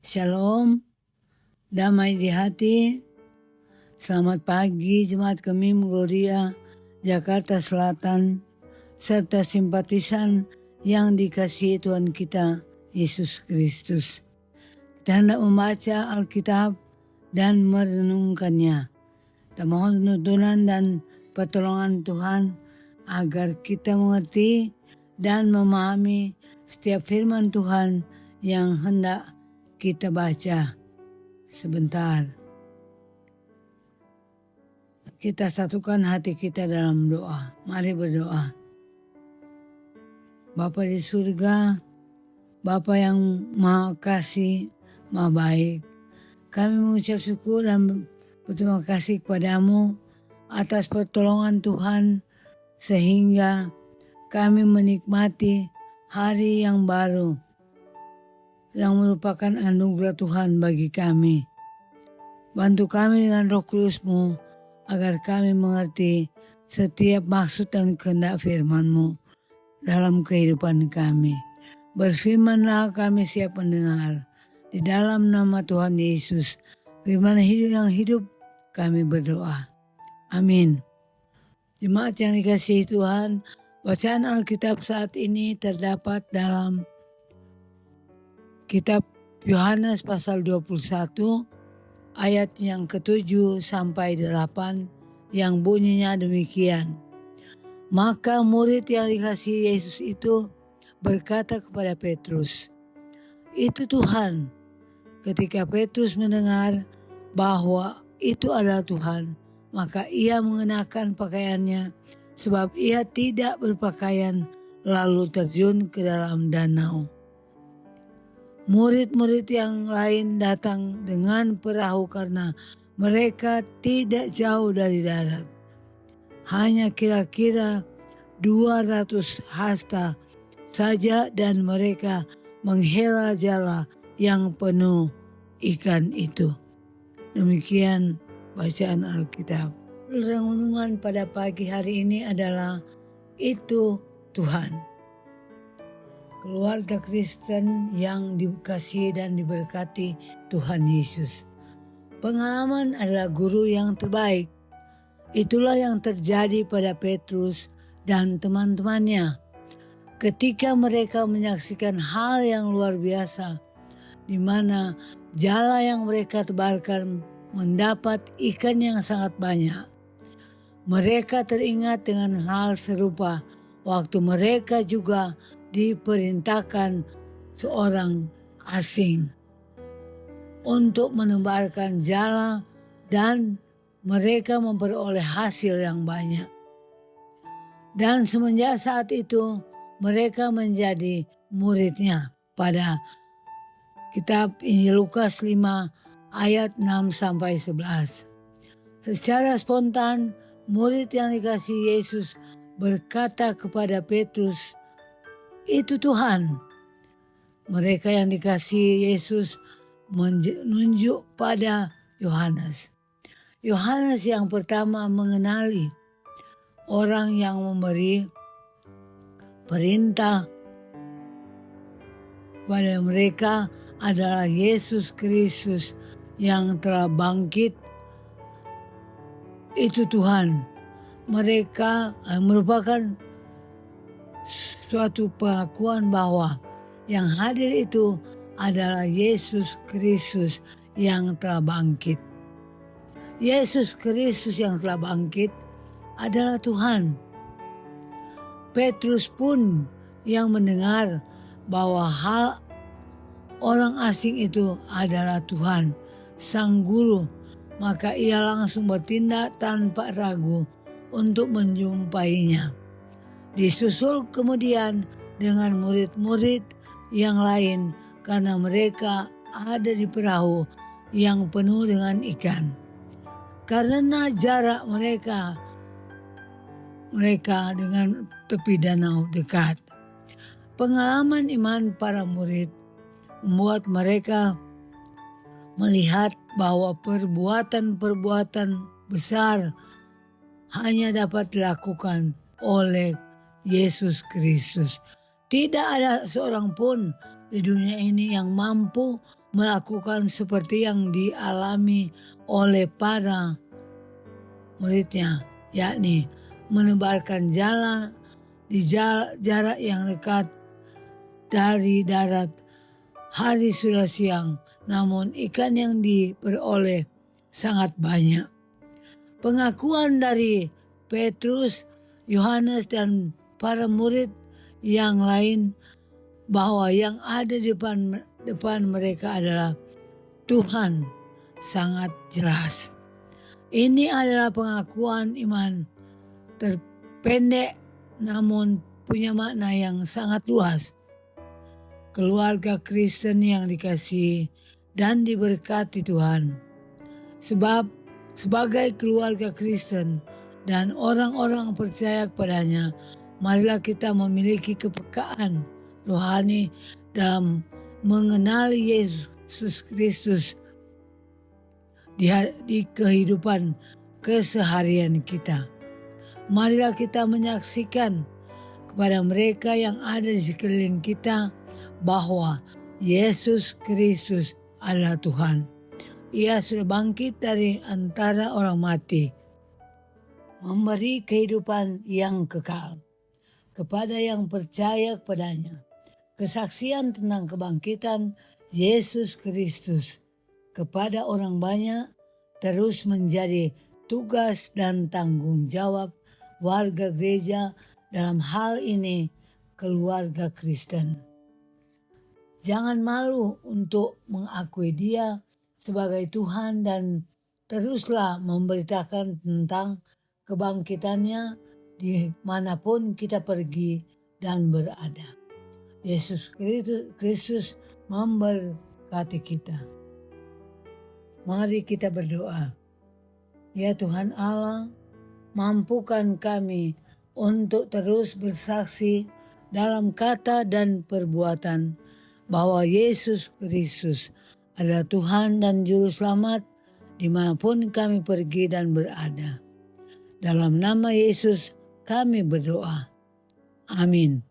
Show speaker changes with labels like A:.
A: Shalom, damai di hati. Selamat pagi Jemaat Kemim Gloria, Jakarta Selatan, serta simpatisan yang dikasihi Tuhan kita, Yesus Kristus. Kita hendak membaca Alkitab dan merenungkannya. Kita mohon tuntunan dan pertolongan Tuhan agar kita mengerti dan memahami setiap firman Tuhan yang hendak kita baca. Sebentar. Kita satukan hati kita dalam doa. Mari berdoa. Bapa di surga, Bapa yang maha kasih, maha baik. Kami mengucap syukur dan berterima kasih kepadamu atas pertolongan Tuhan sehingga kami menikmati hari yang baru yang merupakan anugerah Tuhan bagi kami. Bantu kami dengan Roh Kudus-Mu agar kami mengerti setiap maksud dan kehendak firman-Mu dalam kehidupan kami. Berfirmanlah, kami siap mendengar. Di dalam nama Tuhan Yesus, firman hidup yang hidup, kami berdoa. Amin. Jemaat yang dikasihi Tuhan, bacaan Alkitab saat ini terdapat dalam Kitab Yohanes pasal 21, ayat yang ke-7 sampai 8 yang bunyinya demikian. Maka murid yang dikasihi Yesus itu berkata kepada Petrus, "Itu Tuhan." Ketika Petrus mendengar bahwa itu adalah Tuhan, maka ia mengenakan pakaiannya sebab ia tidak berpakaian, lalu terjun ke dalam danau. Murid-murid yang lain datang dengan perahu karena mereka tidak jauh dari darat. Hanya kira-kira 200 hasta saja dan mereka menghela jala yang penuh ikan itu. Demikian bacaan Alkitab. Renungan pada pagi hari ini adalah itu Tuhan. Keluarga Kristen yang dikasihi dan diberkati Tuhan Yesus. Pengalaman adalah guru yang terbaik. Itulah yang terjadi pada Petrus dan teman-temannya. Ketika mereka menyaksikan hal yang luar biasa, di mana jala yang mereka tebarkan mendapat ikan yang sangat banyak. Mereka teringat dengan hal serupa waktu mereka juga diperintahkan seorang asing untuk menebarkan jala dan mereka memperoleh hasil yang banyak. Dan semenjak saat itu mereka menjadi muridnya. Pada kitab Injil Lukas 5 ayat 6 sampai 11. Secara spontan murid yang dikasihi Yesus berkata kepada Petrus, "Itu Tuhan." Mereka yang dikasihi Yesus menunjuk pada Yohanes. Yohanes yang pertama mengenali orang yang memberi perintah pada mereka adalah Yesus Kristus yang telah bangkit. Itu Tuhan. Mereka merupakan suatu pengakuan bahwa yang hadir itu adalah Yesus Kristus yang telah bangkit. Yesus Kristus yang telah bangkit adalah Tuhan. Petrus pun yang mendengar bahwa hal orang asing itu adalah Tuhan, Sang Guru, maka ia langsung bertindak tanpa ragu untuk menjumpainya. Disusul kemudian dengan murid-murid yang lain karena mereka ada di perahu yang penuh dengan ikan. Karena jarak mereka dengan tepi danau dekat. Pengalaman iman para murid membuat mereka melihat bahwa perbuatan-perbuatan besar hanya dapat dilakukan oleh Yesus Kristus. Tidak ada seorang pun di dunia ini yang mampu melakukan seperti yang dialami oleh para muridnya, yakni menebarkan jala di jarak yang dekat dari darat. Hari sudah siang, namun ikan yang diperoleh sangat banyak. Pengakuan dari Petrus, Yohanes, dan para murid yang lain bahwa yang ada di depan mereka adalah Tuhan sangat jelas. Ini adalah pengakuan iman terpendek namun punya makna yang sangat luas. Keluarga Kristen yang dikasihi dan diberkati Tuhan. Sebab sebagai keluarga Kristen dan orang-orang percaya kepadanya, marilah kita memiliki kepekaan rohani dalam mengenali Yesus Kristus di kehidupan keseharian kita. Marilah kita menyaksikan kepada mereka yang ada di sekeliling kita bahwa Yesus Kristus adalah Tuhan. Ia sudah bangkit dari antara orang mati, memberi kehidupan yang kekal kepada yang percaya kepadanya. Kesaksian tentang kebangkitan Yesus Kristus kepada orang banyak terus menjadi tugas dan tanggung jawab warga gereja, dalam hal ini keluarga Kristen. Jangan malu untuk mengakui Dia sebagai Tuhan dan teruslah memberitakan tentang kebangkitannya dimanapun kita pergi dan berada. Yesus Kristus memberkati kita. Mari kita berdoa. Ya Tuhan Allah, mampukan kami untuk terus bersaksi dalam kata dan perbuatan bahwa Yesus Kristus adalah Tuhan dan Juru Selamat dimanapun kami pergi dan berada. Dalam nama Yesus kami berdoa. Amin.